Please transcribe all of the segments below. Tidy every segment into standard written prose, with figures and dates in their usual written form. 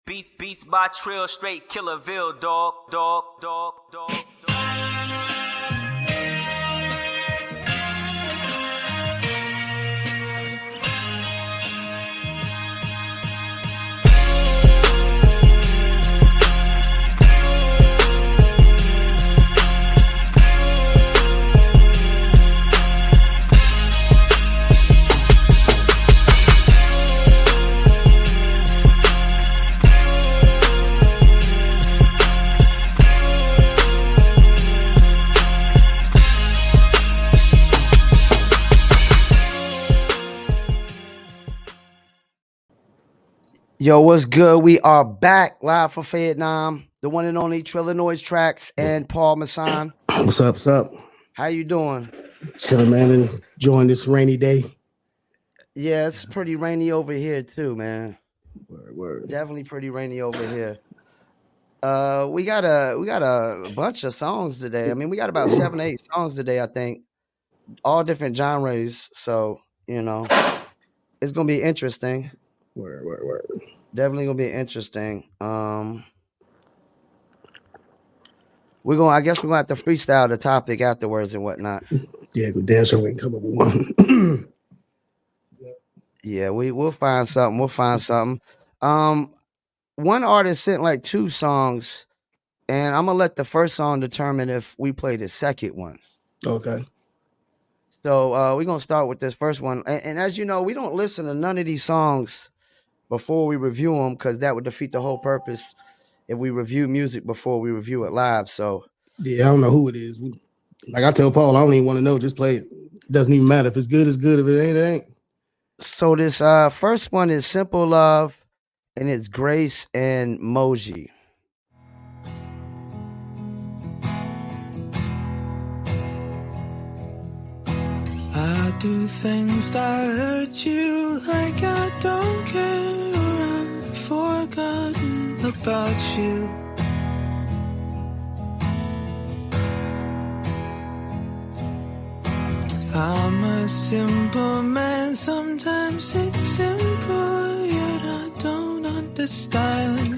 Beats by Trill, straight Killerville, dog. Yo, what's good? We are back live for Fayettenam, the one and only Trillanoyx, Trax, and Paul Masson. What's up? What's up? How you doing? Chilling, man, enjoying this rainy day. Yeah, it's pretty rainy over here too, man. Word. Definitely pretty rainy over here. We got a bunch of songs today. I mean, we got about 7 or 8 songs today, I think. All different genres. So, you know, it's gonna be interesting. Word. Definitely gonna be interesting. I guess we're gonna have to freestyle the topic afterwards and whatnot. Yeah, good damn sure we can come up with one. Yeah, we'll find something. One artist sent like 2 songs, and I'm gonna let the first song determine if we play the second one. Okay. So we're gonna start with this first one. And as you know, we don't listen to none of these songs before we review them, because that would defeat the whole purpose if we review music before we review it live. So yeah, I don't know who it is. Like I tell Paul, I don't even want to know. Just play it. Doesn't even matter. If it's good, it's good. If it ain't, it ain't. So this first one is Simple Love, and it's Grace and Moji. I do things that hurt you, like I don't care, or I've forgotten about you. I'm a simple man, sometimes it's simple, yet I don't understand.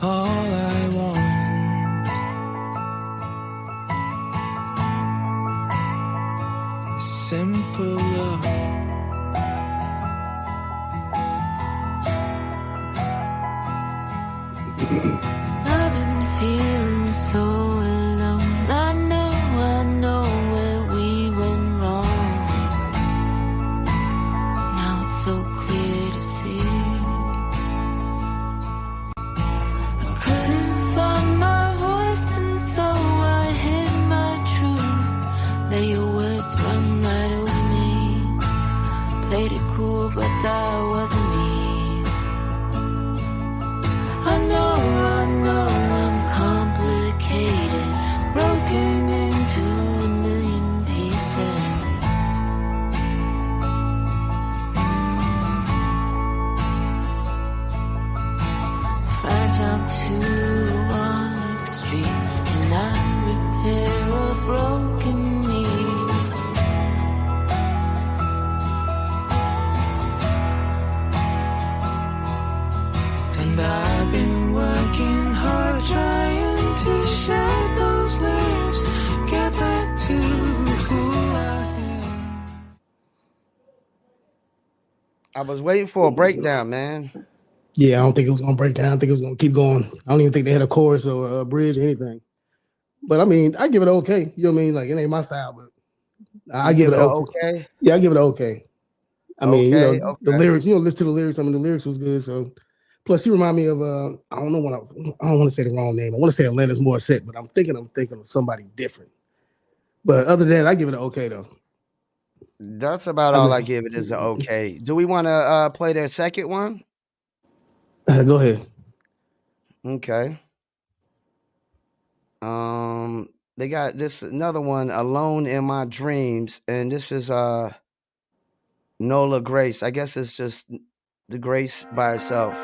All I want, simple love. I've been feeling so alone. I know where we went wrong. Now it's so clear to see. I couldn't find my voice, and so I hid my truth. Let your words run right over me. Played it cool, but that wasn't me. I know I'm complicated, broken into a million pieces. Fragile to all extremes, cannot repair a broken me. And I've been working hard, trying to shed those layers, get back to who I am. I was waiting for a breakdown, man. Yeah, I don't think it was gonna break down. I think it was gonna keep going. I don't even think they had a chorus or a bridge or anything. But I mean, I give it okay. You know what I mean? Like it ain't my style, but I give it an okay. Yeah, I give it an okay. I mean, the lyrics. Listen to the lyrics. I mean, the lyrics was good. So, plus, he remind me of I don't want to say the wrong name. I want to say Atlantis Morissette, but I'm thinking of somebody different. But other than that, I give it an okay though. That's about all I give it is an okay. Do we want to play their second one? Go ahead. Okay. They got this another one, Alone in My Dreams, and this is Nola Grace. I guess it's just the Grace by itself.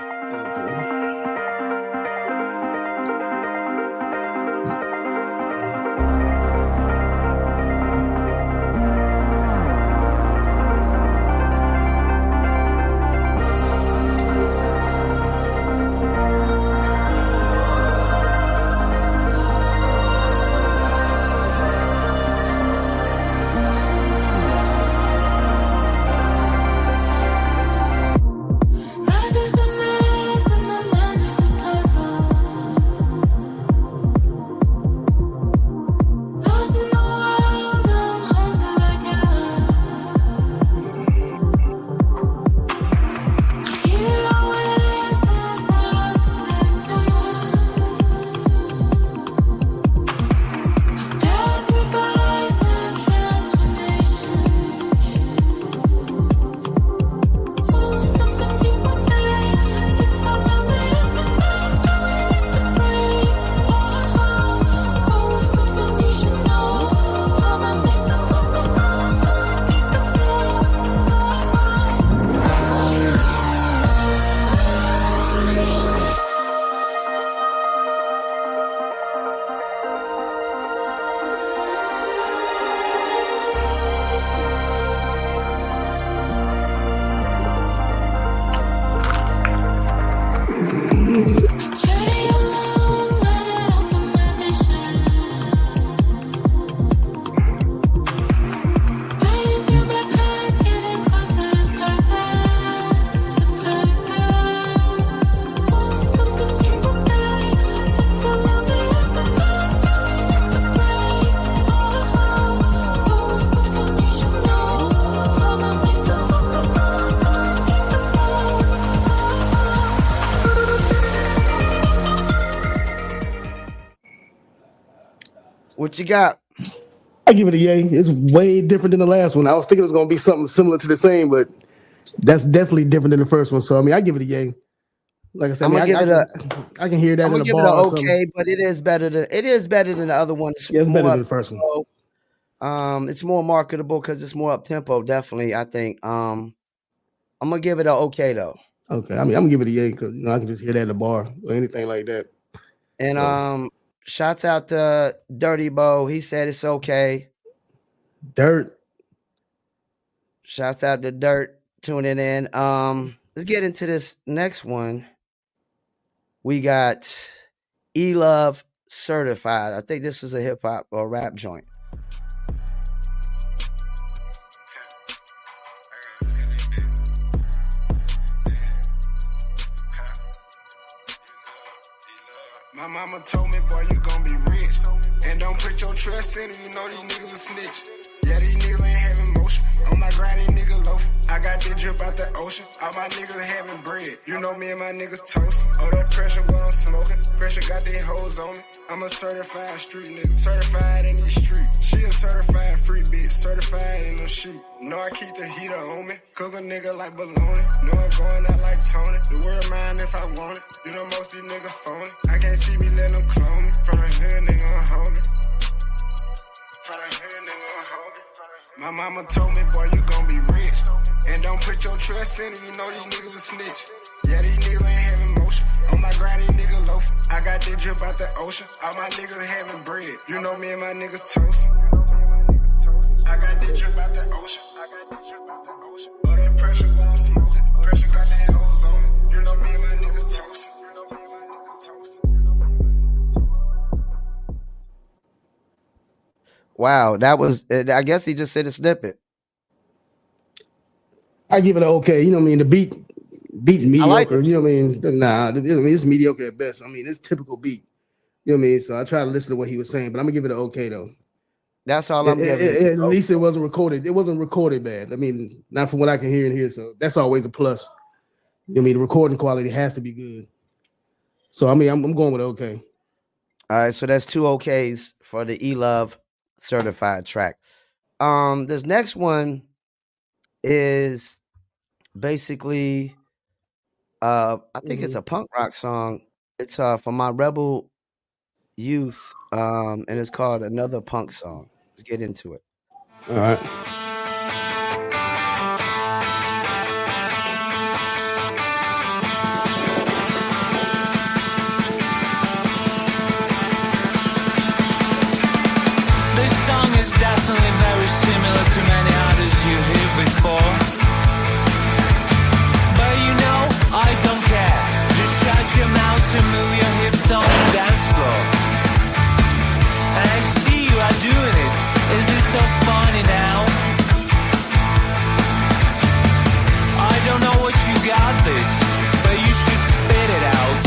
What you got? I give it a yay. It's way different than the last one. I was thinking it was going to be something similar to the same, but that's definitely different than the first one. So I mean, I give it a yay. Like I said, I can hear that I'm in gonna a give it bar an or something. okay, but it is better than the other one. It's yeah, it's better than the first one. It's more marketable because it's more up tempo. Definitely, I think. I'm gonna give it an okay though. Okay, I mean, I'm gonna give it a yay because I can just hear that in the bar or anything like that. And shouts out to Dirty Bo. He said it's okay. Dirt. Shouts out to Dirt tuning in. Let's get into this next one. We got E-Love Certified. I think this is a hip hop or rap joint. My mama told me, boy, you gon' be rich. And don't put your trust in it, you know these niggas a snitch. Yeah, these niggas ain't having motion. On my grind, these niggas loafing. I got this drip out the ocean. All my niggas having bread. You know me and my niggas toast. Oh, that pressure, what I'm smoking. Pressure got these hoes on me. I'm a certified street nigga. Certified in these streets. She a certified free bitch. Certified in the sheet. Know I keep the heater on me. Cook a nigga like bologna. Know I'm going out like Tony. The world mine if I want it. You know most these niggas phony. I can't see me letting them clone me. From the hood, nigga, I'm hungry. From the hood, nigga, I'm hungry. My mama told me, boy, you gon' be rich. And don't put your trust in it, you know these niggas a snitch. Yeah, these niggas ain't having motion. On my grind, these niggas loafing. I got this drip out the ocean. All my niggas having bread. You know me and my niggas toasting. I got this drip out the ocean. All that pressure when I'm smoking. Pressure got that hoes on me. You know me and my niggas toasting. Wow, that was. I guess he just said a snippet. I give it an okay. You know what I mean? The beat's mediocre. You know what I mean? Nah, it's mediocre at best. I mean, it's typical beat. You know what I mean? So I try to listen to what he was saying, but I'm gonna give it an okay though. That's all I'm giving. At least it wasn't recorded. It wasn't recorded bad. I mean, not from what I can hear and hear. So that's always a plus. You know what I mean? The recording quality has to be good. So I mean, I'm going with okay. All right, so that's 2 okays for the E-Love Certified track. This next one is basically I think it's a punk rock song. It's for my rebel youth, and it's called Another Punk Song. Let's get into it. All right. This song is definitely very similar to many others you heard before. But you know, I don't care. Just shut your mouth and move your hips on the dance floor. And I see you are doing this. Is this so funny now? I don't know what you got this, but you should spit it out.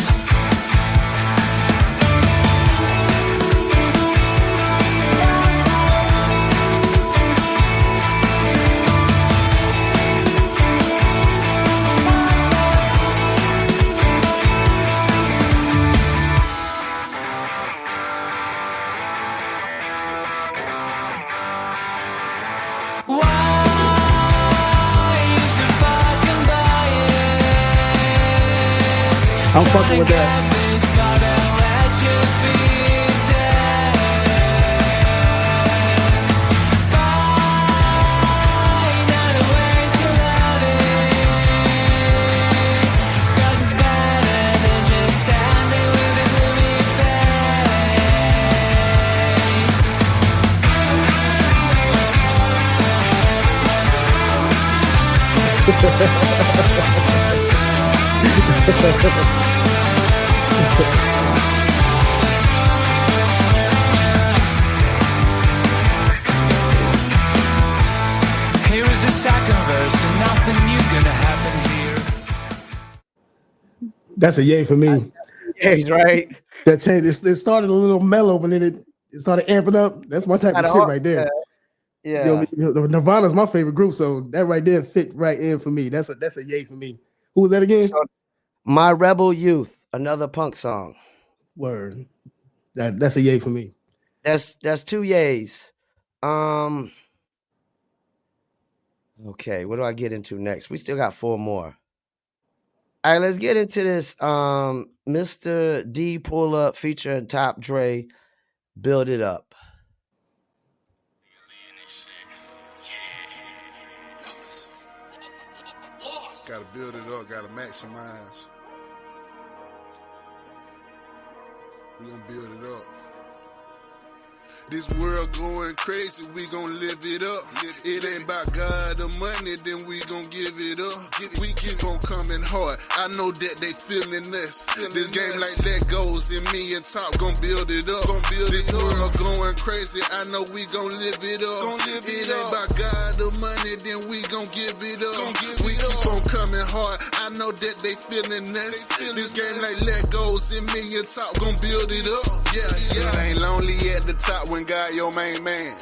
I'm fucking with that. Here is the second verse, and nothing new gonna happen here. That's a yay for me. Yeah, right. That change. It started a little mellow, but then it started amping up. That's my type of shit right there. Yeah. You know, Nirvana's my favorite group, so that right there fit right in for me. That's a yay for me. Who was that again? So, My Rebel Youth, Another Punk Song. Word. That's a yay for me. That's 2 yays. Okay, what do I get into next? We still got 4 more. All right, let's get into this. Mr. D Pull Up featuring Top Dre, Build It Up. Gotta build it up, gotta maximize. We gonna build it up. This world going crazy, we gon' live it up. It ain't about God or money, then we gon' give it up. We keep on coming hard, I know that they feeling us. This game like let goes, and me and Top gon' build it up. This world going crazy, I know we gon' live it up. It ain't about God or money, then we gon' give it up. We keep on coming hard, I know that they feeling us. This game like let goes, and me and Top gon' build it up. Yeah. It ain't lonely at the top when God your main man.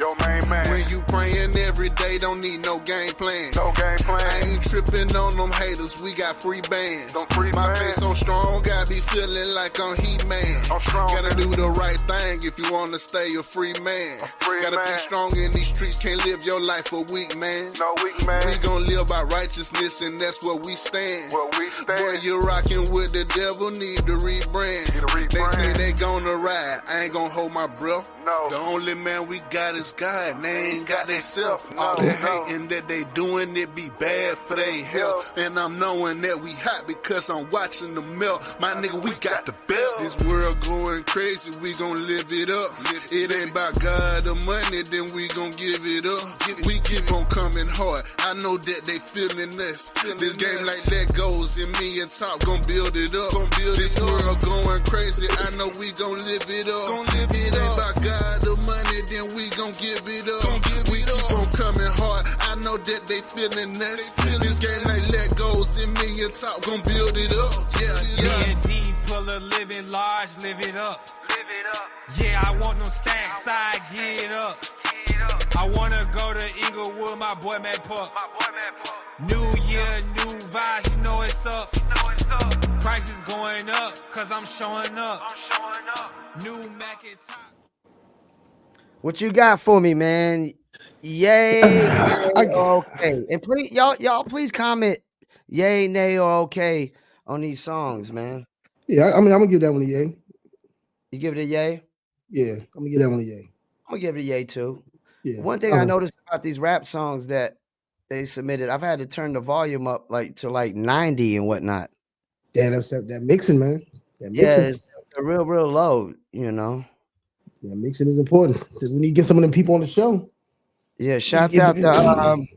When you praying every day, don't need no game plan. I ain't tripping on them haters, we got free bands. My face so strong, I be feeling like I'm Heat Man. Gotta do the right thing if you wanna stay a free man. Gotta be strong in these streets, can't live your life a weak man. We gon' live by righteousness and that's where we stand. Boy, you rockin' with the devil, need to rebrand. They say they gonna ride, I ain't gonna hold my breath. The only man we got is God, and they ain't got they self. All that hating that they doing, it be bad for they health. And I'm knowing that we hot because I'm watching the melt. My nigga, we got the belt. This world going crazy, we gon' live it up. It ain't about God or money, then we gon' give it up. We keep on coming hard, I know that they feeling us. This game like let goes, and me and Top gon' build it up. This world going crazy, I know we gon' live it up. It ain't about God or money, then we gon' give it up. We keep on coming hard, I know that they feeling us. This game like let goes, and me and Top gon' build it up. Me and D Puller living large, live it up. Yeah, I want them stacks, I get up. I wanna go to Inglewood, my boy Matt Puck. New year, new vibes, you know it's up. Prices going up, cause I'm showing up. New Mac and Top. What you got for me, man? Yay, okay. And please, y'all please comment yay, nay, or okay on these songs, man. Yeah, I mean, I'm gonna give that one a yay. You give it a yay? Yeah, I'm gonna give that one a yay. I'm gonna give it a yay too. Yeah. One thing I noticed about these rap songs that they submitted, I've had to turn the volume up like to like 90 and whatnot. Yeah, that's that mixing, man. That mixing. Yeah, it's real low, you know. Yeah, mixing is important because we need to get some of them people on the show. Yeah, shouts out to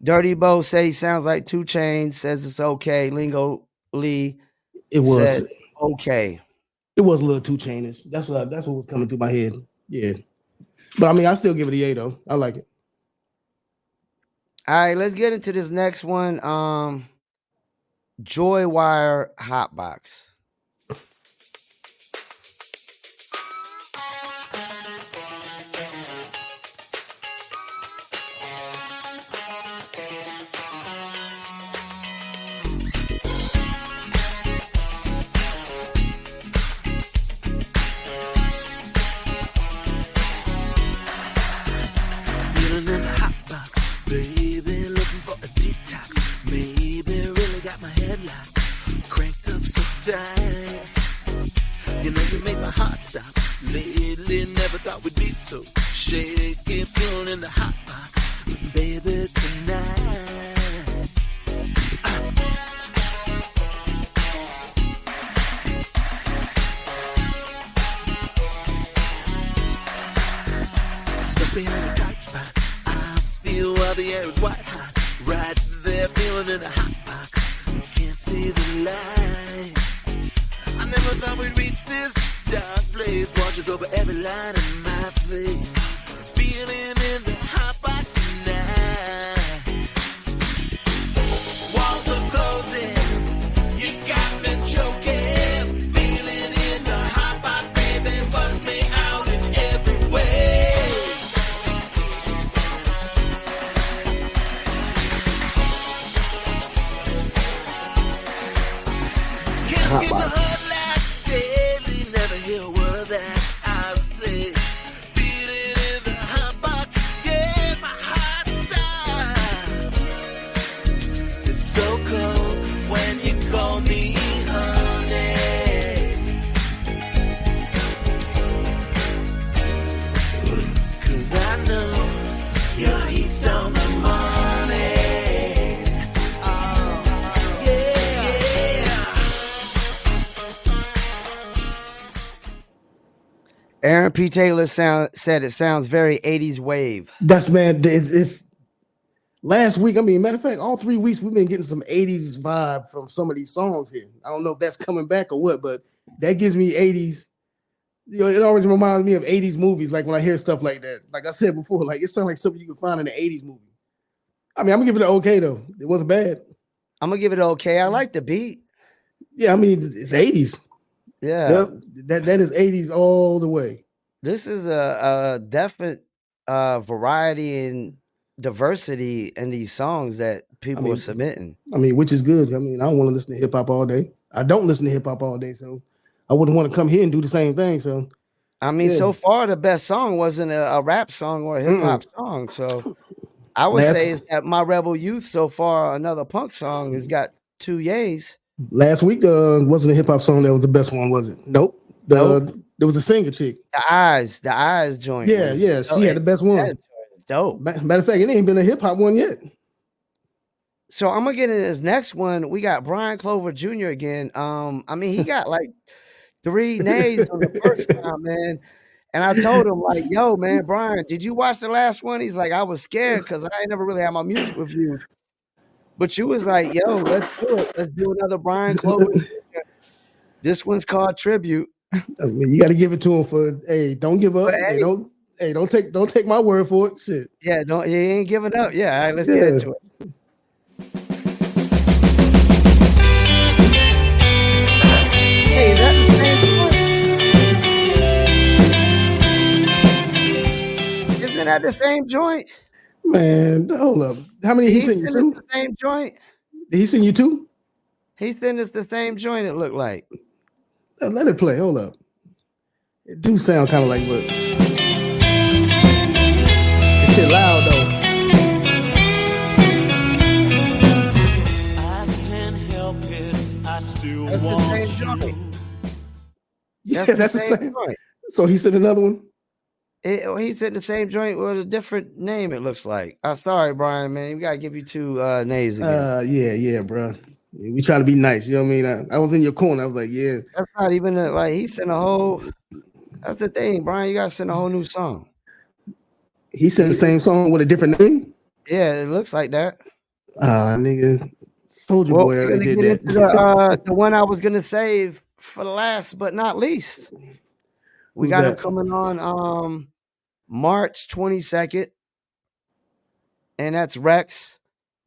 Dirty Bo, say he sounds like 2 Chainz, says it's okay. Lingo Lee, it was said okay. It was a little 2 Chainz. That's what was coming through my head. Yeah, but I mean, I still give it a yay though. I like it. All right, let's get into this next one. Joywire Hotbox. Baby, looking for a detox. Maybe really got my headlock cranked up so tight. You know you make my heart stop. Lately, never thought we'd be so shaky, feeling in the hot box. Baby, tonight. Stuck behind a tight spot. While the air is white hot, right there feeling in a hot box. Can't see the light. I never thought we'd reach this dark place. Watches over every line in my face. Feeling in the hot box tonight. Walls are closing. You got me choking. Feeling in the hot box, baby. Bust me out in every way. Skip the hood like daily, never hear a word that I say. so cold when you call me honey. Cause I know your heat's on the money. Oh, yeah. Aaron P. Taylor said it sounds very 80s wave. That's, man, it's last week. I mean, matter of fact, all 3 weeks we've been getting some 80s vibe from some of these songs here. I don't know if that's coming back or what, but that gives me 80s. You know, it always reminds me of 80s movies. Like when I hear stuff like that, like I said before, like it sounds like something you can find in an 80s movie. I mean, I'm gonna give it an okay though. It wasn't bad. I'm gonna give it an okay. I like the beat. Yeah, I mean, it's 80s. Yeah, yep. That is 80s all the way. This is a definite variety and diversity in these songs that people are submitting. I mean, which is good. I mean, I don't want to listen to hip hop all day. I don't listen to hip hop all day, so I wouldn't want to come here and do the same thing. So, I mean, so far the best song wasn't a rap song or a hip hop song. So, I would say is that My Rebel Youth so far, another punk song, has got 2 yays. Last week wasn't a hip hop song that was the best one, was it? Nope. There was a singer chick. The eyes joint. Yeah, she had the best one. Dope. Matter of fact, it ain't been a hip hop one yet. So I'm gonna get into this next one. We got Brian Clover Jr. again. I mean, he got like 3 nays on the first time, man. And I told him, like, yo, man, Brian, did you watch the last one? He's like, I was scared because I ain't never really had my music review. But you was like, yo, let's do it. Let's do another Brian Clover Jr. This one's called Tribute. I mean, you got to give it to him for, hey, don't give up. Don't take my word for it. Shit. Yeah, you ain't giving up. Yeah, all right, let's get into it. Hey, is that the same joint? Isn't that the same joint? Man, hold up. How many he sent you? 2? The same joint? Did he send you 2? He sent us the same joint, it looked like. Let it play. Hold up. It do sound kind of like what? This shit loud though. I can't help it. I still That's want the same joint. Yeah, that's the same joint. So he sent another one? He sent the same joint with a different name, it looks like. Sorry, Brian, man. We got to give you 2 nays again. Yeah, bro. We try to be nice. You know what I mean? I was in your corner. I was like, yeah. That's not even like he sent a whole. That's the thing, Brian. You got to send a whole new song. He sent the same song with a different name? Yeah, it looks like that. Nigga. Soldier Boy already did that. The one I was going to save for last but not least. We got him coming on March 22nd. And that's Rex.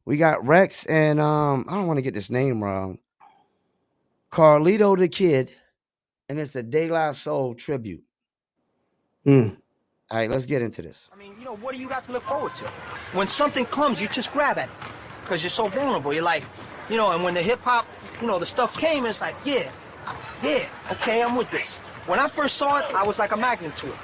We got Rex and I don't want to get this name wrong. Carlito the Kid. And it's a De La Soul tribute. All right, let's get into this. I mean, you know, what do you got to look forward to? When something comes, you just grab at it. Because you're so vulnerable. You're like, you know, and when the hip hop, you know, the stuff came, it's like, yeah, okay, I'm with this. When I first saw it, I was like a magnet to it.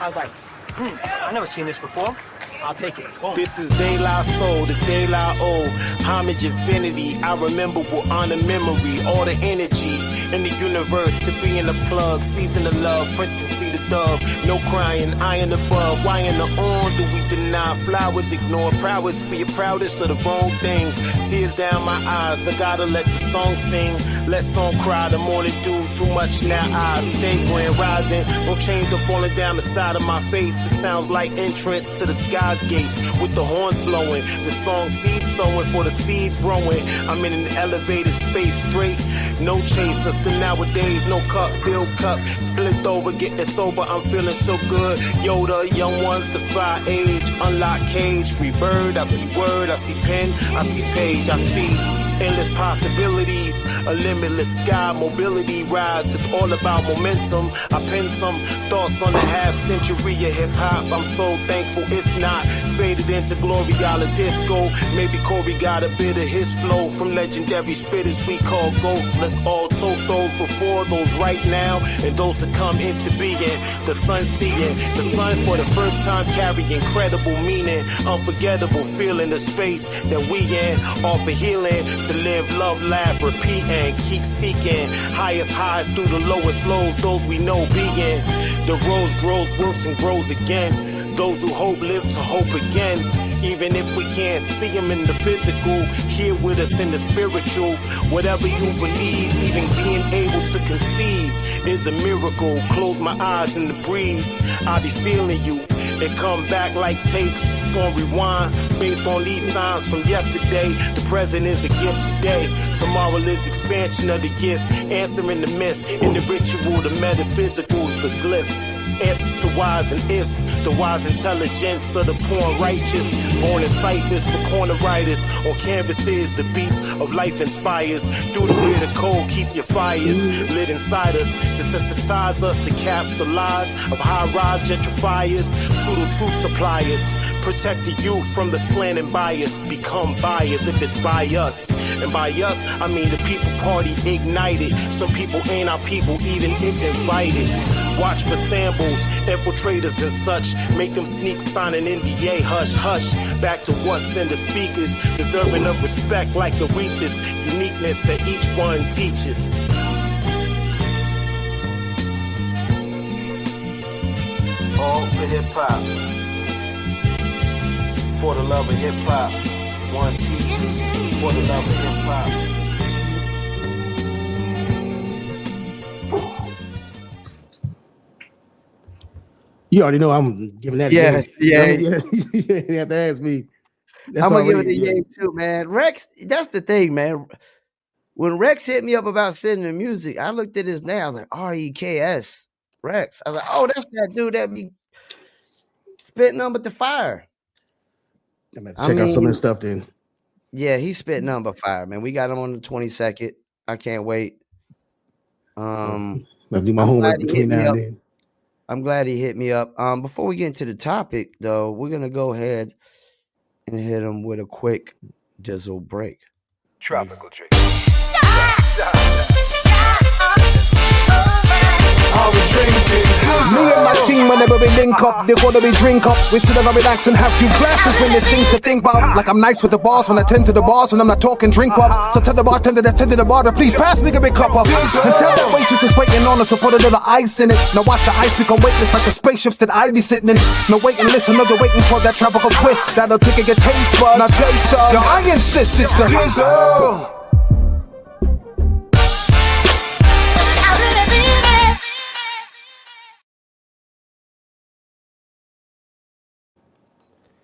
I was like, I never seen this before. I'll take it. Boom. This is De La Soul, the De La O. Homage infinity. I remember with honor memory. All the energy in the universe to be in the plug. Season of love, princess be the dove. No crying, iron above. Why in the on do we deny? Flowers ignore prowess. Be the proudest of the wrong things. Tears down my eyes. I gotta let the song sing. Let song cry. The more they do, too much now I stay grand rising. No chains are falling down the side of my face. It sounds like entrance to the sky's gates with the horns blowing. The song seed sowing for the seeds growing. I'm in an elevated space straight. No chaser. Still nowadays, no cup, filled cup. Split over, getting sober. I'm feeling so good. Yoda, young ones defy age. Unlock cage. Free bird. I see word. I see pen. I see page. I see endless possibilities, a limitless sky, mobility rise. It's all about momentum. I pen some thoughts on the half century of hip hop. I'm so thankful it's not faded into glory, all of disco. Maybe Corey got a bit of his flow from legendary spitters we call ghosts. Let's all toast those before, those right now, and those to come into being. The sun seeing, the sun for the first time carry incredible meaning, unforgettable feeling the space that we in. Offer healing to live, love, laugh, repeat, and keep seeking. Highest highs through the lowest lows, those we know being. The rose grows, works, and grows again. Those who hope live to hope again. Even if we can't see them in the physical, here with us in the spiritual. Whatever you believe, even being able to conceive is a miracle. Close my eyes in the breeze, I be feeling you. It come back like tape on rewind. Based on these signs from yesterday, the present is the gift today. Tomorrow is expansion of the gift, answering the myth. In the ritual, the metaphysicals, the glyphs. Answers to whys and ifs, the wise intelligence of the poor and righteous. Born in sightless for corner writers. On canvases, the beats of life inspires. Do the way the cold, keep your fires lit inside us. To sensitize us to capitalize of high-rise gentrifiers, pseudo-truth suppliers. Protect the youth from the slant and bias. Become biased if it's by us. And by us, I mean the people party ignited. Some people ain't our people, even if invited. Watch for samples, infiltrators and such. Make them sneak, sign an NDA, hush, hush. Back to what's in the speakers. Deserving of respect like Aretha's. Uniqueness that each one teaches. All for hip-hop. For the love of hip-hop. One teaches. For the love of hip-hop. You already know I'm giving that. Yeah. You have to ask me. I'm gonna give it a yay too, man. Rex, that's the thing, man. When Rex hit me up about sending the music, I looked at his name. I was like, REKS, Rex. I was like, oh, that's that dude that be spitting number to fire. I'm gonna check out some of his stuff then. Yeah, he's spitting number fire, man. We got him on the 22nd. I can't wait. I'll do my homework between now and then. I'm glad he hit me up. Before we get into the topic, though, we're gonna go ahead and hit him with a quick Dizzle break. Tropical drink. Me and my team, whenever we link up, they gotta be drink up. We sit down and relax and have few glasses when there's things to think about. Like I'm nice with the boss when I tend to the bars and I'm not talking drink ups. So tell the bartender that's tending the bar to please pass me a big cup up. And tell that waitress is waiting on us to put a little ice in it. Now watch the ice become weightless like the spaceships that I be sitting in. Now wait and listen, they're waiting for that tropical twist that'll tickle your taste buds. Now taste some. Yo, I insist it's the Dizzle.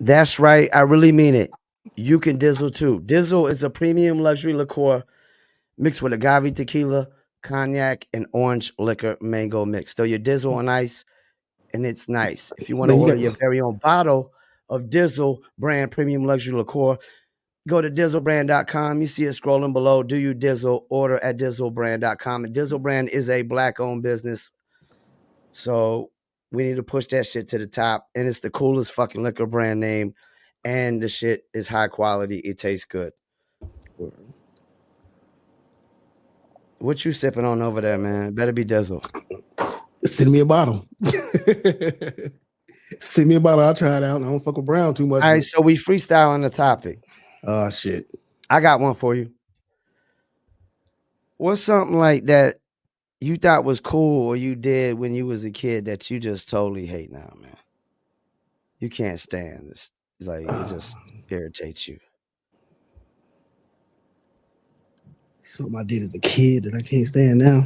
That's right. I really mean it. You can Dizzle too. Dizzle is a premium luxury liqueur mixed with agave tequila, cognac, and orange liquor mango mix. Throw your Dizzle on ice, and it's nice. If you want to order your very own bottle of Dizzle brand premium luxury liqueur, go to dizzlebrand.com. You see it scrolling below. Do you Dizzle? Order at dizzlebrand.com. And Dizzle Brand is a Black-owned business. So we need to push that shit to the top. And it's the coolest fucking liquor brand name. And the shit is high quality. It tastes good. What you sipping on over there, man? Better be Dizzle. Send me a bottle. Send me a bottle. I'll try it out. I don't fuck with brown too much. All right, so we freestyle on the topic. Oh, shit. I got one for you. What's something like that you thought was cool or you did when you was a kid that you just totally hate now, man? You can't stand this. Like, it just irritates you. Something I did as a kid that I can't stand now.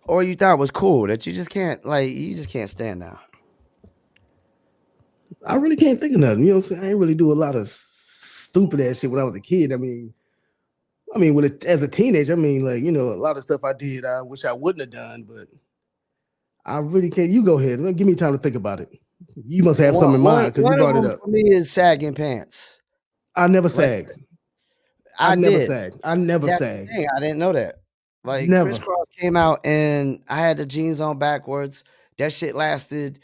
Or you thought was cool that you just can't, like, you just can't stand now. I really can't think of nothing. You know what I'm saying? I ain't really do a lot of stupid ass shit when I was a kid. I mean, as a teenager, I mean, like, you know, a lot of stuff I did, I wish I wouldn't have done, but I really can't. You go ahead. Give me time to think about it. You must have something in mind because you brought it up. For me is sagging pants. I never sagged. I never did. sagged. I never sagged. I didn't know that. Like, never. Crisscross came out and I had the jeans on backwards. That shit lasted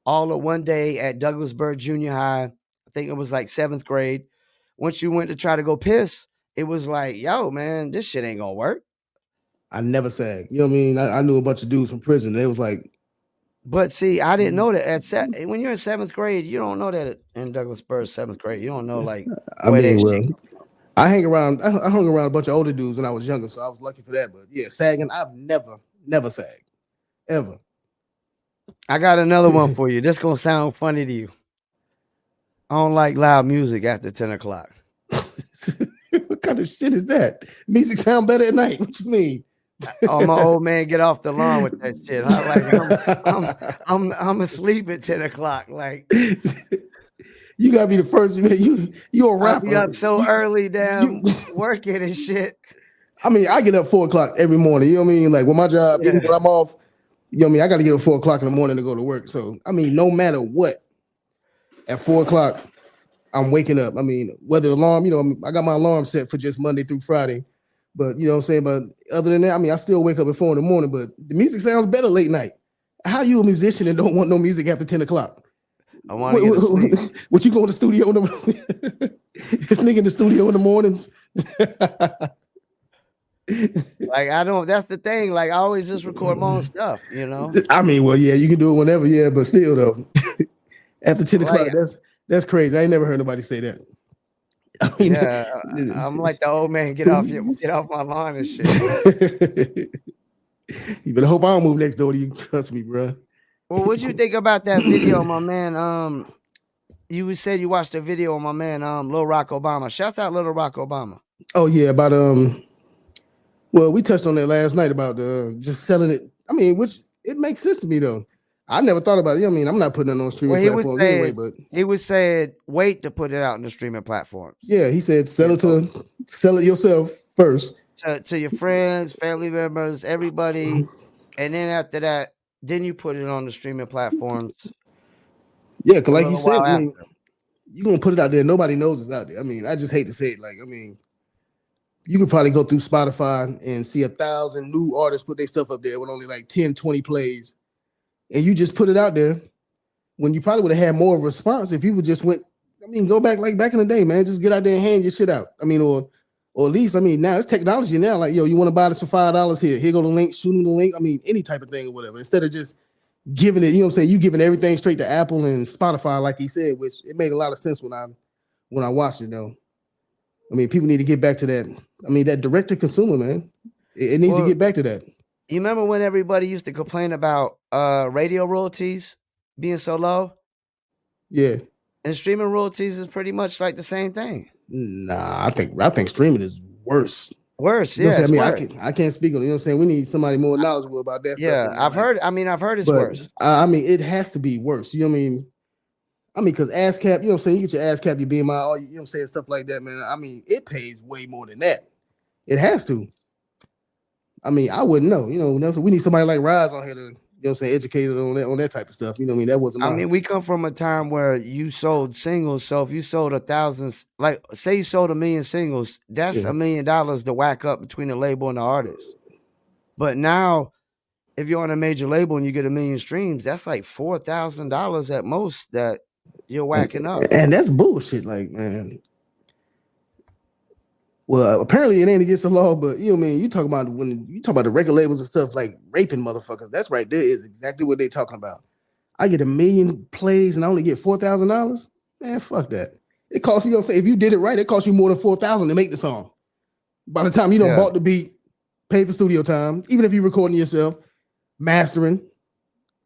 all of one day at Douglasburg Junior High. I think it was like 7th grade. Once you went to try to go piss, it was like, yo, man, this shit ain't gonna work. I never sagged. You know what I mean? I knew a bunch of dudes from prison. They was like, but see, I didn't know that when you're in 7th grade, you don't know that in Douglasburg, 7th grade. You don't know like where that shit. I hung around a bunch of older dudes when I was younger, so I was lucky for that. But yeah, sagging, I've never sagged. Ever. I got another one for you. This gonna sound funny to you. I don't like loud music after 10 o'clock. What kind of shit is that? Music sound better at night. What you mean? Oh, my old man, get off the lawn with that shit. I'm asleep at 10 o'clock. Like, you gotta be the first. You a rapper. I be up so early, damn, working and shit. I mean, I get up 4 o'clock every morning. You know what I mean? Like with my job, even when I'm off, you know what I mean? I got to get up 4 o'clock in the morning to go to work. So I mean, no matter what, at 4 o'clock, I'm waking up. I mean, whether the alarm, you know, I got my alarm set for just Monday through Friday. But you know what I'm saying? But other than that, I mean, I still wake up at 4 in the morning, but the music sounds better late night. How you a musician and don't want no music after 10 o'clock? I want to get to sleep. What you go in the studio in the this nigga in the studio in the mornings? Like, I don't, that's the thing. Like, I always just record my own stuff, you know? I mean, well, yeah, you can do it whenever, yeah, but still though. After 10 o'clock, that's crazy. I ain't never heard nobody say that. I mean, yeah, I'm like the old man, get off my lawn and shit. You better hope I don't move next door to you. Trust me, bro. Well, what'd you think about that video, my man? You said you watched the video on my man, Lil Rock Obama. Shouts out Lil Rock Obama. Oh yeah, about well, we touched on that last night about just selling it. I mean, which it makes sense to me though. I never thought about it. I mean, I'm not putting it on streaming platforms anyway, but he was saying wait to put it out in the streaming platforms. Yeah, he said sell it yourself first. To your friends, family members, everybody. And then after that, then you put it on the streaming platforms. Yeah, because like you said, I mean, you're gonna put it out there. Nobody knows it's out there. I mean, I just hate to say it. Like, I mean, you could probably go through Spotify and see 1,000 new artists put their stuff up there with only like 10, 20 plays. And you just put it out there when you probably would have had more of a response if you would just went, I mean, go back like back in the day, man. Just get out there and hand your shit out. I mean, or at least, I mean, now it's technology now. Like, yo, you want to buy this for $5 here? Here go the link, shoot them the link. I mean, any type of thing or whatever. Instead of just giving it, you know what I'm saying? You giving everything straight to Apple and Spotify, like he said, which it made a lot of sense when I watched it though. I mean, people need to get back to that. I mean, that direct to consumer, man. It needs to get back to that. You remember when everybody used to complain about radio royalties being so low? Yeah. And streaming royalties is pretty much like the same thing. Nah, I think streaming is worse. Worse, you know yeah. I mean, I can't speak on it. You know what I'm saying? We need somebody more knowledgeable about that stuff. Yeah, I've heard it's worse. I mean, it has to be worse. You know what I mean? Because ASCAP, you know what I'm saying? You get your ASCAP, your BMI, all you know what I'm saying, stuff like that, man. I mean, it pays way more than that. It has to. I mean, I wouldn't know. You know, we need somebody like Rise on here to, you know what I'm saying, educated on that type of stuff. You know what I mean? That wasn't I mean, we come from a time where you sold singles. So if you sold 1,000, like say you sold 1 million singles, that's $1 million to whack up between the label and the artist. But now, if you're on a major label and you get 1 million streams, that's like $4,000 at most that you're whacking up. And that's bullshit, like, man. Well, apparently it ain't against the law, but you know what I mean? You talk about when you talk about the record labels and stuff like raping motherfuckers, that's right there is exactly what they're talking about. I get 1 million plays and I only get $4,000. Man, fuck that. It costs you, know what I'm saying? If you did it right, it costs you more than $4,000 to make the song. By the time you don't bought the beat, pay for studio time, even if you're recording yourself, mastering.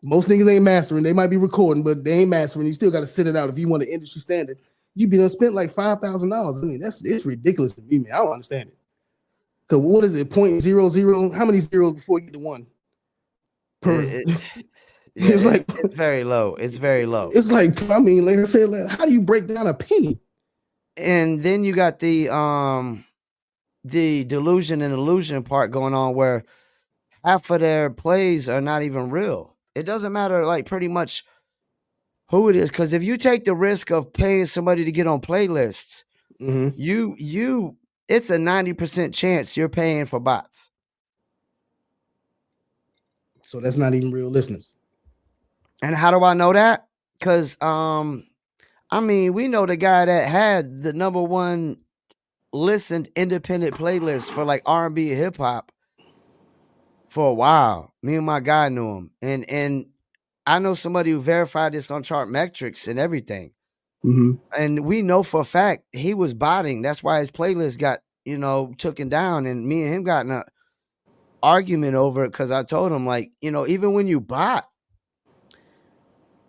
Most niggas ain't mastering. They might be recording, but they ain't mastering. You still got to sit it out if you want an industry standard. You be done spent like $5,000. I mean, it's ridiculous to me, man. I don't understand it. So what is it? 0.00? How many zeros before you get to one? It's like it's very low. It's very low. It's like, I mean, like I said, like, how do you break down a penny? And then you got the delusion and illusion part going on where half of their plays are not even real. It doesn't matter, like, pretty much who it is, because if you take the risk of paying somebody to get on playlists, it's a 90% chance you're paying for bots. So that's not even real listeners. And how do I know that? Because I I mean, we know the guy that had the #1 listened independent playlist for like R&B and hip hop for a while. Me and my guy knew him, and I know somebody who verified this on chart metrics and everything. Mm-hmm. And we know for a fact he was botting. That's why his playlist got, taken down. And me and him got in an argument over it because I told him, like, even when you bot,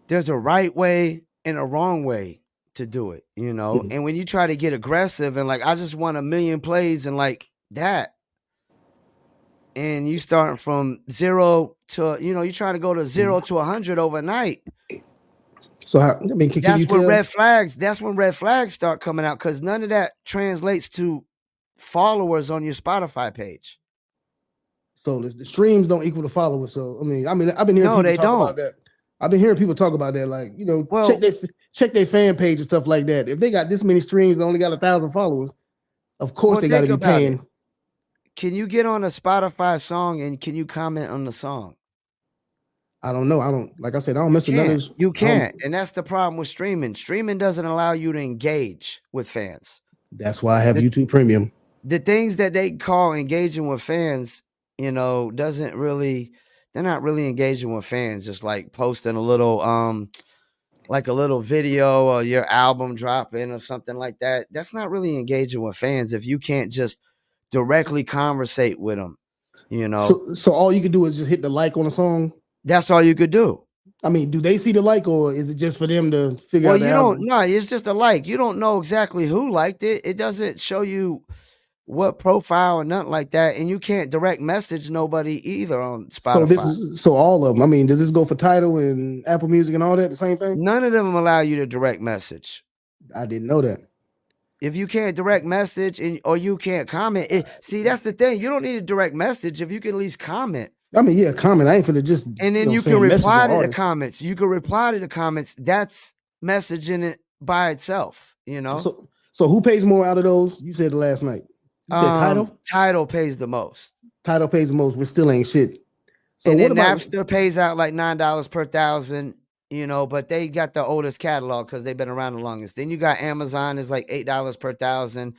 there's a right way and a wrong way to do it, Mm-hmm. And when you try to get aggressive and like, I just want 1 million plays and like that, and you starting from 0 to, you're trying to go to 0 to 100 overnight. So can you that's when tell? red flags start coming out, because none of that translates to followers on your Spotify page. So the streams don't equal the followers. So I've been hearing people talk about that. I've been hearing people talk about that, like, check their fan page and stuff like that. If they got this many streams and only got 1,000 followers, of course they got to be paying. Can you get on a Spotify song and can you comment on the song? I don't know. Like I said, I don't mess with none of this. You can't. And that's the problem with streaming. Streaming doesn't allow you to engage with fans. That's why I have YouTube Premium. The things that they call engaging with fans, they're not really engaging with fans. Just like posting a little, like a little video or your album dropping or something like that. That's not really engaging with fans if you can't just directly conversate with them, So all you can do is just hit the like on a song. That's all you could do. I mean, do they see the like, or is it just for them to figure out the album? No, it's just a like. You don't know exactly who liked it. It doesn't show you what profile or nothing like that. And you can't direct message nobody either on Spotify. So all of them. I mean, does this go for Tidal and Apple Music and all that, the same thing? None of them allow you to direct message. I didn't know that. If you can't direct message or you can't comment, see, that's the thing. You don't need a direct message if you can at least comment. I mean, yeah, comment. I ain't finna just. And then you can reply to the comments. You can reply to the comments. That's messaging it by itself, So who pays more out of those? You said last night. You said Tidal? Tidal pays the most. Tidal pays the most, but still ain't shit. So and then Napster pays out like $9 per 1,000, but they got the oldest catalog because they've been around the longest. Then you got Amazon is like $8 per 1,000.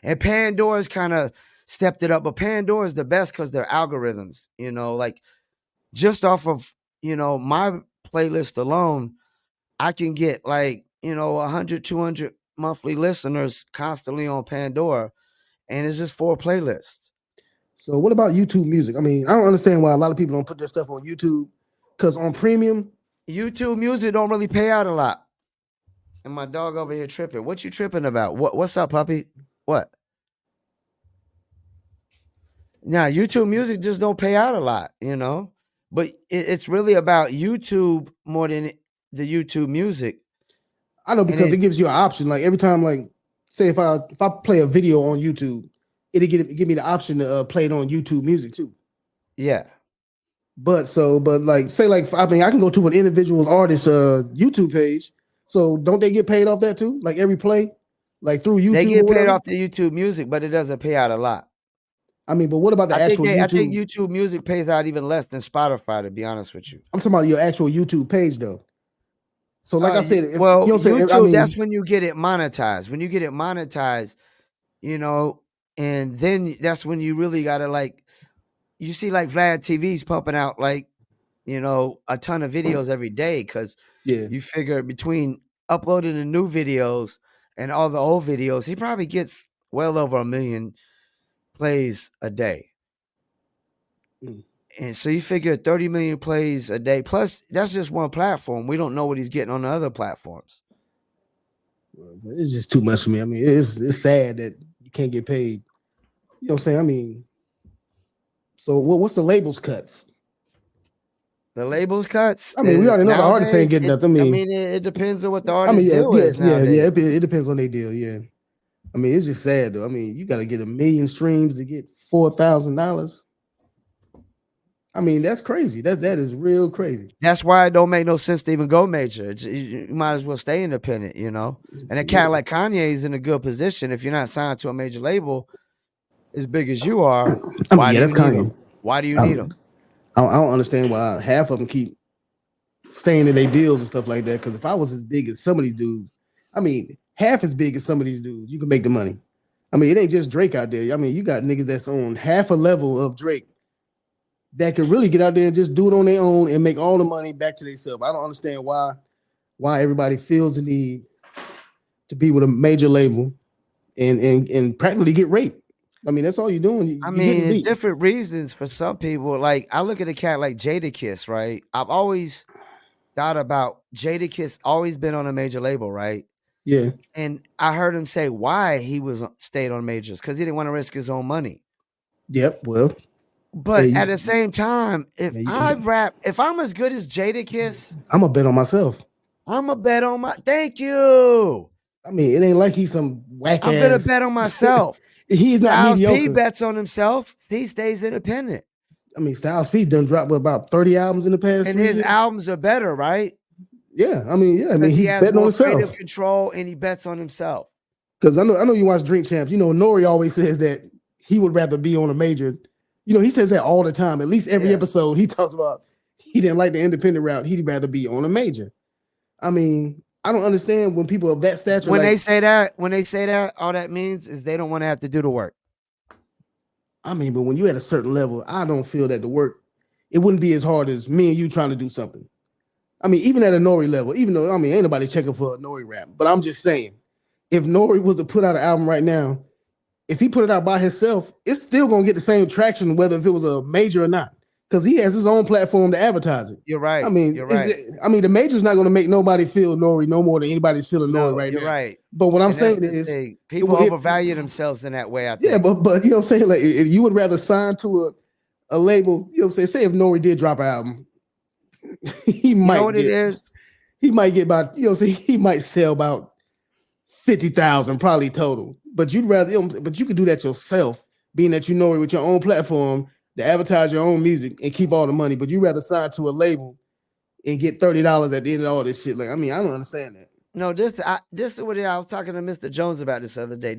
And Pandora's kind of stepped it up, but Pandora is the best because their algorithms, like just off of, my playlist alone, I can get like, 100, 200 monthly listeners constantly on Pandora, and it's just 4 playlists. So what about YouTube Music? I mean, I don't understand why a lot of people don't put their stuff on YouTube, because on Premium, YouTube Music don't really pay out a lot. And my dog over here tripping. What you tripping about? What's up, puppy? What? Now, YouTube Music just don't pay out a lot, but it's really about YouTube more than the YouTube Music. I know, because it gives you an option. Like every time, like say if I play a video on YouTube, it'll give me the option to play it on YouTube Music too. Yeah. But like say like I can go to an individual artist YouTube page. So don't they get paid off that too? Like every play, like through YouTube. They get paid off the YouTube Music, but it doesn't pay out a lot. I mean, but what about the actual YouTube? I think YouTube Music pays out even less than Spotify, to be honest with you. I'm talking about your actual YouTube page, though. So, like I said, YouTube, that's when you get it monetized. When you get it monetized, and then that's when you really gotta like, you see like Vlad TV's pumping out like, a ton of videos every day, because you figure between uploading the new videos and all the old videos, he probably gets well over 1 million plays a day. And so you figure 30 million plays a day, plus that's just one platform. We don't know what he's getting on the other platforms. It's just too much for me. I mean, it's sad that you can't get paid. You know what I'm saying? I mean, so what's the labels cuts? The labels cuts? I mean, we already know the artists ain't getting nothing. I mean, it depends on what the artist deal is. It depends on their deal, yeah. I mean, it's just sad though. I mean, you got to get 1 million streams to get $4,000. I mean, that's crazy. That is real crazy. That's why it don't make no sense to even go major. You might as well stay independent, And a cat like Kanye is in a good position. If you're not signed to a major label as big as you are, that's Kanye. Why do you need them? I don't understand why half of them keep staying in their deals and stuff like that. Because if I was as big as some of these dudes, I mean, half as big as some of these dudes, you can make the money. I mean, it ain't just Drake out there. I mean, you got niggas that's on half a level of Drake that can really get out there and just do it on their own and make all the money back to themselves. I don't understand why everybody feels the need to be with a major label and practically get raped. I mean, that's all you're doing. I mean, it's different reasons for some people. Like, I look at a cat like Jadakiss, right? I've always thought about Jadakiss always been on a major label, right? Yeah. And I heard him say why he was stayed on majors, because he didn't want to risk his own money. Yep. Well, but at the same time, if I'm as good as Jadakiss, I'm gonna bet on myself. I'm gonna bet on my. Thank you. I mean, it ain't like he's some whack. I'm gonna bet on myself. He's not Styles mediocre. P bets on himself. He stays independent. I mean, Styles P done dropped about 30 albums in the past, and his albums are better, right? Yeah, I mean, he has betting on more himself. creative control, and he bets on himself. Because I know you watch Drink Champs. You know, Nori always says that he would rather be on a major. You know, he says that all the time. At least every episode, he talks about he didn't like the independent route. He'd rather be on a major. I mean, I don't understand when people of that stature. When they say that, all that means is they don't want to have to do the work. I mean, but when you at a certain level, I don't feel that the work, it wouldn't be as hard as me and you trying to do something. I mean, even at a Nori level, even though, I mean, ain't nobody checking for a Nori rap, but I'm just saying, if Nori was to put out an album right now, if he put it out by himself, it's still going to get the same traction, whether if it was a major or not, because he has his own platform to advertise it. You're right. I mean, you're right. The major's not going to make nobody feel Nori no more than anybody's feeling Nori right now. You're right. But what I'm saying is, people overvalue themselves in that way. I think. Yeah, but you know what I'm saying? Like, if you would rather sign to a label, you know what I'm saying? Say if Nori did drop an album, he might. You know what it is? He might get about, you know what I'm saying? He might sell about 50,000 probably total. But you'd rather, you know, but you could do that yourself, being that you know it with your own platform to advertise your own music and keep all the money. But you'd rather sign to a label and get $30 at the end of all this shit. Like, I mean, I don't understand that. No, this is what I was talking to Mr. Jones about this other day.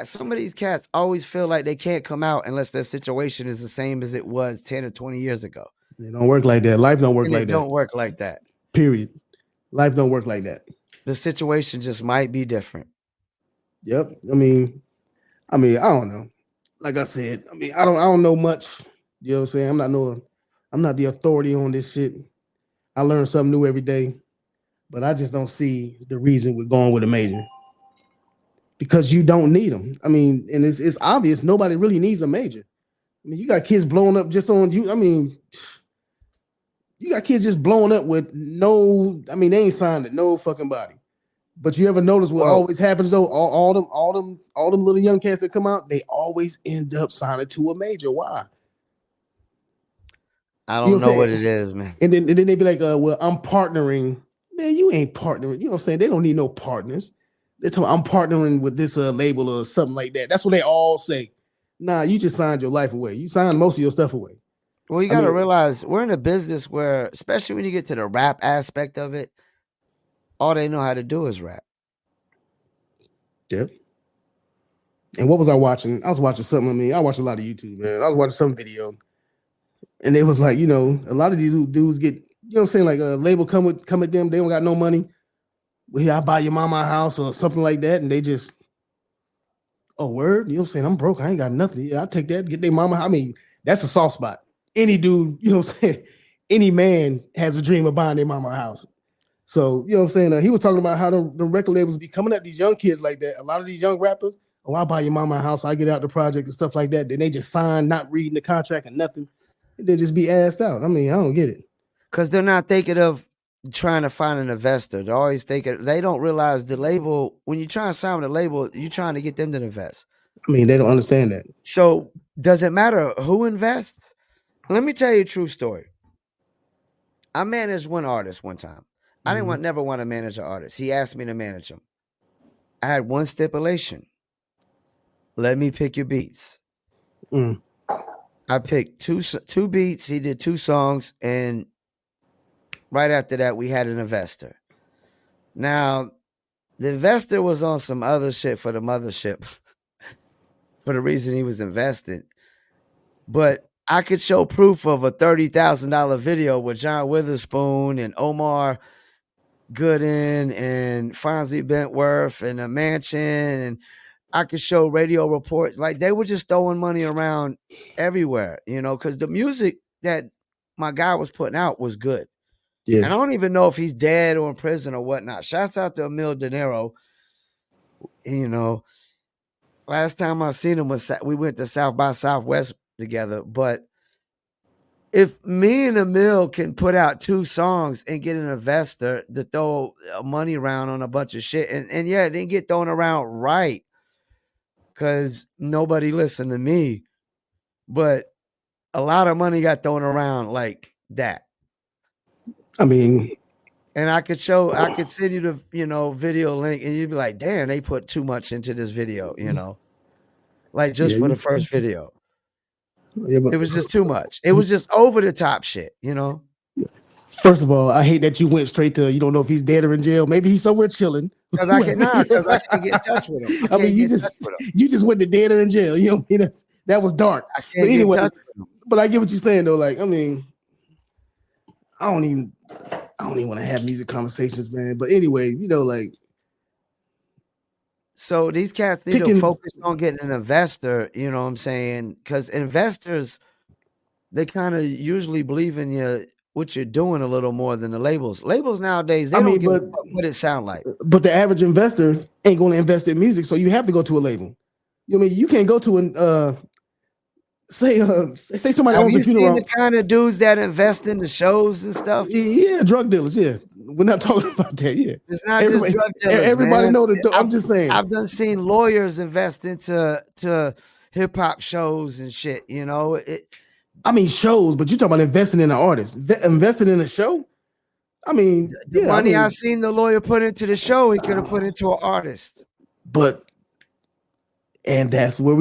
Some of these cats always feel like they can't come out unless their situation is the same as it was 10 or 20 years ago. It don't work like that. Life don't work like that. It don't work like that. Period. Life don't work like that. The situation just might be different. Yep. I mean, I don't know. Like I said, I mean, I don't know much. You know what I'm saying? I'm not the authority on this shit. I learn something new every day, but I just don't see the reason we're going with a major, because you don't need them. I mean, and it's obvious nobody really needs a major. I mean, you got kids blowing up just on you. I mean, you got kids just blowing up with they ain't signed to no fucking body. But you ever notice what always happens though? All them little young cats that come out, they always end up signing to a major. Why? I don't know what it is, man. And then they be like, well, I'm partnering. Man, you ain't partnering. You know what I'm saying? They don't need no partners. They're talking, I'm partnering with this label or something like that. That's what they all say. Nah, you just signed your life away. You signed most of your stuff away. Well, you got to realize we're in a business where, especially when you get to the rap aspect of it, all they know how to do is rap. Yep. And what was I watching? I was watching something. I mean, I watch a lot of YouTube, man. I was watching some video, and it was like, you know, a lot of these dudes get, you know what I'm saying, like a label come at them. They don't got no money. Well, yeah, I buy your mama a house or something like that, and they just, oh, word? You know what I'm saying? I'm broke. I ain't got nothing. Yeah, I'll take that. Get their mama. I mean, that's a soft spot. Any dude, you know what I'm saying? Any man has a dream of buying their mama a house. So, you know what I'm saying? He was talking about how the record labels be coming at these young kids like that. A lot of these young rappers, oh, I'll buy your mama a house. I get out the project and stuff like that. Then they just sign, not reading the contract and nothing. And they just be assed out. I mean, I don't get it. Because they're not thinking of trying to find an investor. They're always thinking, they don't realize the label, when you're trying to sign with a label, you're trying to get them to invest. I mean, they don't understand that. So, does it matter who invests? Let me tell you a true story. I managed one artist one time. I didn't never want to manage an artist. He asked me to manage him. I had one stipulation. Let me pick your beats. I picked two beats. He did 2 songs. And right after that, we had an investor. Now, the investor was on some other shit for the mothership for the reason he was investing. But I could show proof of a $30,000 video with John Witherspoon and Omar Gooden and Fonzie Bentworth and a mansion, and I could show radio reports. Like they were just throwing money around everywhere, because the music that my guy was putting out was good. Yeah. And I don't even know if he's dead or in prison or whatnot. Shouts out to Emil De Niro. Last time I seen him was we went to South by Southwest together. But if me and Emil can put out 2 songs and get an investor to throw money around on a bunch of shit, and yeah, it didn't get thrown around right because nobody listened to me, but a lot of money got thrown around like that. I mean, and I could send you the, video link, and you'd be like, damn, they put too much into this video, like just for the first video. Yeah, but it was just too much. It was just over the top shit, First of all, I hate that you went straight to you don't know if he's dead or in jail. Maybe he's somewhere chilling. Because I can't get in touch with him. I mean, you just went to dead or in jail. You know, that was dark. But anyway, but I get what you're saying though. Like, I mean, I don't even want to have music conversations, man. But anyway, like. So these cats need to focus on getting an investor, you know what I'm saying? Because investors, they kind of usually believe in what you're doing a little more than the labels. Labels nowadays, they don't give a fuck what it sound like. But the average investor ain't going to invest in music, so you have to go to a label. You know what I mean? You can't go to an say somebody owns a funeral. Have you seen the kind of dudes that invest in the shows and stuff? Yeah, drug dealers. Yeah, we're not talking about that. Yeah, it's not just drug dealers. Everybody know that. I'm just saying. I've done seen lawyers invest into hip hop shows and shit. I mean shows, but you're talking about investing in an artist, investing in a show. I mean, the money I seen the lawyer put into the show, he could have put into an artist. And that's why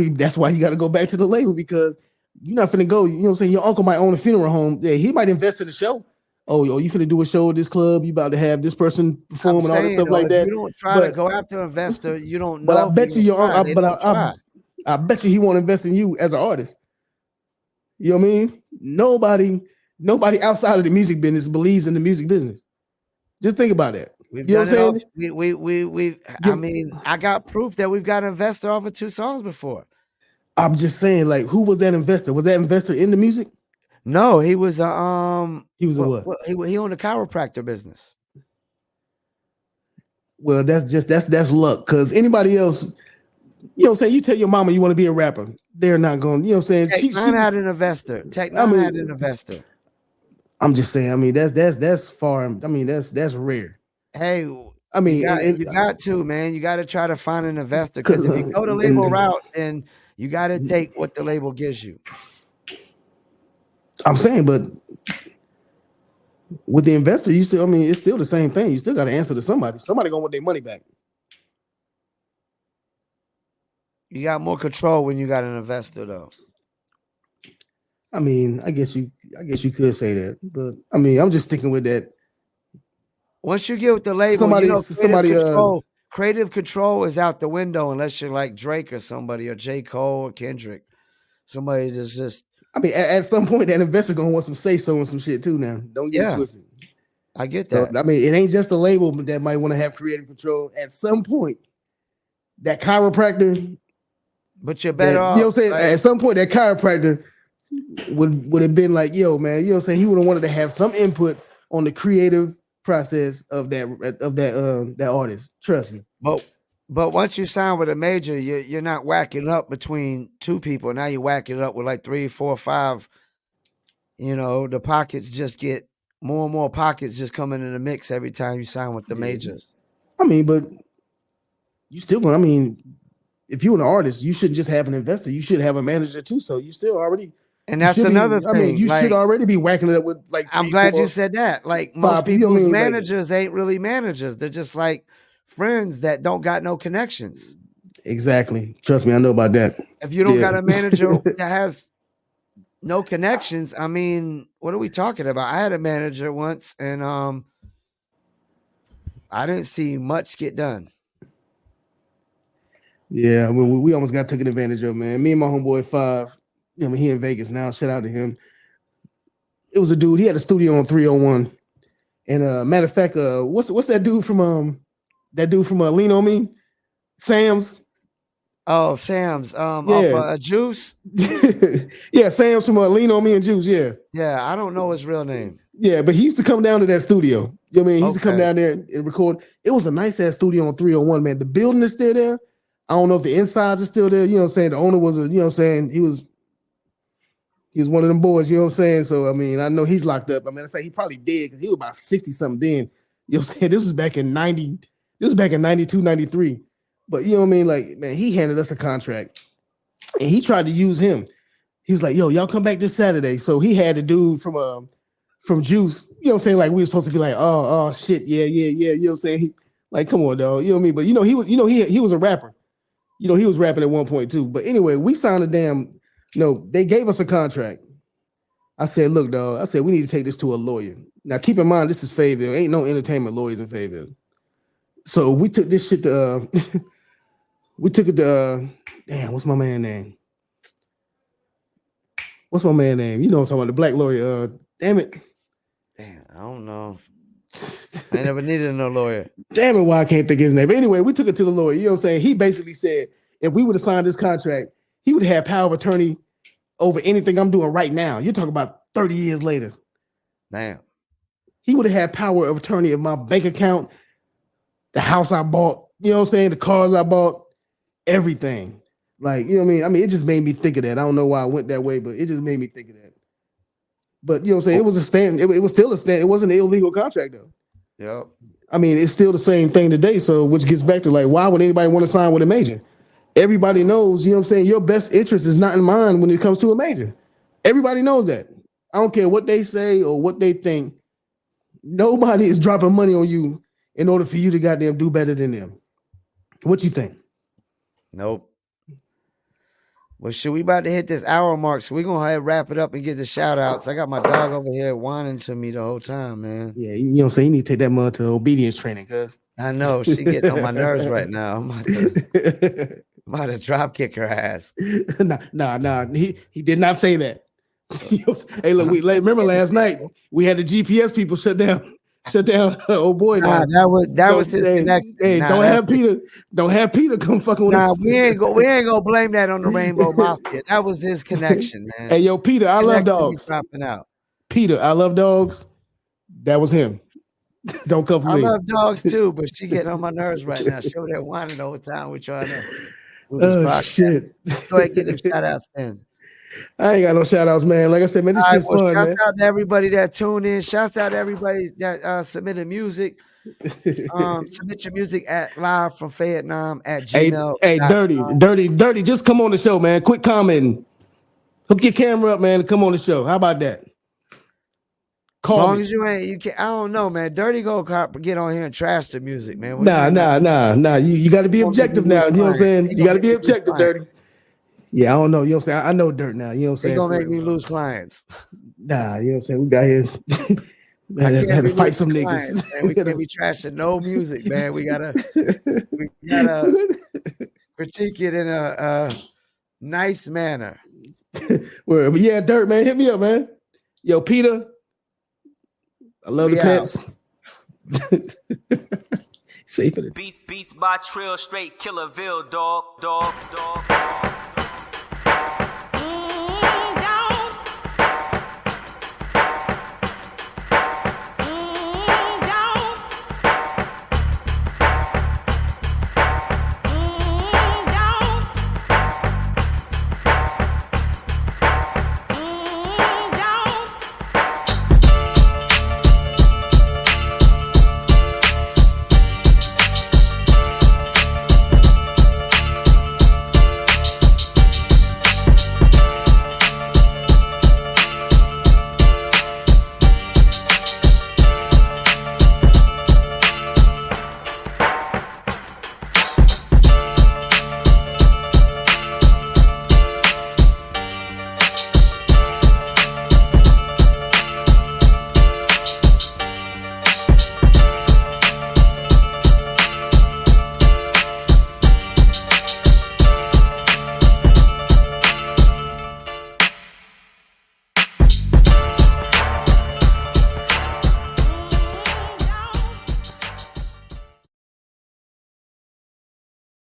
you got to go back to the label, because you're not finna go, you know what I'm saying? Your uncle might own a funeral home. Yeah, he might invest in the show. Oh, you finna do a show at this club. You about to have this person perform and all this stuff like that. You don't try to go after an investor. You don't know. But I bet you I bet you he won't invest in you as an artist. You know what I mean? Nobody outside of the music business believes in the music business. Just think about that. You know what I'm saying? I mean, I got proof that we've got an investor off of 2 songs before. I'm just saying, like, who was that investor? Was that investor in the music? No, he was he was a what? He owned a chiropractor business. Well, that's luck, because anybody else, you know what I'm saying? You tell your mama you want to be a rapper, they're not going, you know what I'm saying? She had an investor. Had an investor. I'm just saying, I mean, that's far, I mean, that's rare. Hey, I mean, you got to, man. You got to try to find an investor, because if you go the label route, then you got to take what the label gives you. I'm saying, but with the investor, you still, I mean, it's still the same thing. You still got to answer to somebody. Somebody gonna want their money back. You got more control when you got an investor, though. I mean, I guess you could say that, but I mean, I'm just sticking with that. Once you get with the label, creative control is out the window unless you're like Drake or somebody, or J. Cole or Kendrick. Somebody just. I mean, at some point, that investor gonna want some say-so and some shit too. Now, don't get it twisted. I get that. I mean, it ain't just a label that might want to have creative control. At some point, that chiropractor. But you're better off. You know what I'm saying? At some point, that chiropractor would have been like, yo, man, you know what I'm saying? He would have wanted to have some input on the creative process of that artist. Trust me. But once you sign with a major, you're not whacking up between 2 people. Now you're whacking up with like 3, 4, 5. The pockets just get more and more pockets just coming in the mix every time you sign with the majors. I mean, but you still gonna, I mean, if you're an artist, you shouldn't just have an investor. You should have a manager too. So you still already. And that's another thing. I mean, you should already be whacking it up with like. I'm glad you said that. Like most people's managers ain't really managers. They're just like friends that don't got no connections. Exactly. Trust me, I know about that. If you don't got a manager that has no connections, I mean, what are we talking about? I had a manager once, and I didn't see much get done. Yeah, we almost got taken advantage of, man. Me and my homeboy 5. I mean, he in Vegas now. Shout out to him. It was a dude. He had a studio on 301. And matter of fact, what's that dude from Lean On Me? Sam's. Oh, Sam's. Off Juice. Yeah, Sam's from Lean On Me and Juice. Yeah. Yeah, I don't know his real name. Yeah, but he used to come down to that studio. You know what I mean? He used to come down there and record. It was a nice ass studio on 301, man. The building is still there. I don't know if the insides are still there. You know what I'm saying? The owner was he was one of them boys, you know what I'm saying? So I mean, I know he's locked up. I mean, in fact, he probably did because he was about 60-something then. You know what I'm saying? This was back in 90, this was back in 92, 93. But you know what I mean? Like, man, he handed us a contract and he tried to use him. He was like, yo, y'all come back this Saturday. So he had a dude from Juice, you know what I'm saying? Like, we were supposed to be like, oh shit, yeah. You know what I'm saying? He, like, come on, dog. You know what I mean? But he was a rapper. You know, he was rapping at one point too. But anyway, we signed they gave us a contract. I said, look, dog, we need to take this to a lawyer. Now, keep in mind, this is Fayetteville. Ain't no entertainment lawyers in Fayetteville. So we took this shit to, damn, what's my man name? You know what I'm talking about, the black lawyer. Damn it. Damn, I don't know. I never needed no lawyer. Damn it, why I can't think of his name. But anyway, we took it to the lawyer. You know what I'm saying? He basically said, if we would have signed this contract, he would have power of attorney over anything I'm doing right now. You're talking about 30 years later. Damn. He would have had power of attorney of my bank account, the house I bought, you know what I'm saying? The cars I bought, everything. Like, you know what I mean? I mean, it just made me think of that. I don't know why I went that way, but it just made me think of that. But, you know what I'm saying? It was a stand. It was still a stand. It wasn't an illegal contract, though. Yep. I mean, it's still the same thing today. So, which gets back to, like, why would anybody want to sign with a major? Everybody knows, you know what I'm saying? Your best interest is not in mind when it comes to a major. Everybody knows that. I don't care what they say or what they think. Nobody is dropping money on you in order for you to goddamn do better than them. What you think? Nope. Well, shit, we about to hit this hour mark, so we're going to have to wrap it up and get the shout-outs. I got my dog over here whining to me the whole time, man. Yeah, you know what I'm saying? You need to take that mother to obedience training, cuz. I know. She getting on my nerves right now. I'm about to drop kick her ass. Nah. He did not say that. Hey, look, remember last night we had the GPS people shut down. Oh boy, that was his connection. Hey, don't have Peter come fucking with us. We ain't gonna blame that on the Rainbow Mafia. That was his connection, man. Hey, yo, Peter, I love dogs. Dropping out. Peter, I love dogs. That was him. Don't come for me. I love dogs too, but she getting on my nerves right now. She over there whining the whole time. We're trying to. Shit. Go ahead, get them shout outs then. I ain't got no shout outs, man. Like I said, man, this shit fun, man. Shouts out to everybody that tuned in. Shouts out to everybody that submitted music. Submit your music at live from Fayettenam at Gmail. Hey, Dirty. Just come on the show, man. Quick comment. Hook your camera up, man, and come on the show. How about that? As long as you can't. I don't know, man. Dirty go get on here and trash the music, man. Nah. You got to be objective now. You know what I'm saying? You got to be objective, Dirty. Yeah, I don't know. You know what I'm saying? I know Dirt now. You know what I'm saying? They're going to make me lose clients. Nah, you know what I'm saying? We got here. We had to fight some niggas. We can't be trashing no music, man. We gotta critique it in a nice manner. Well, yeah, Dirt, man. Hit me up, man. Yo, Peter. I love the pets. Safe for the Beats by Trill, straight Killerville, dog.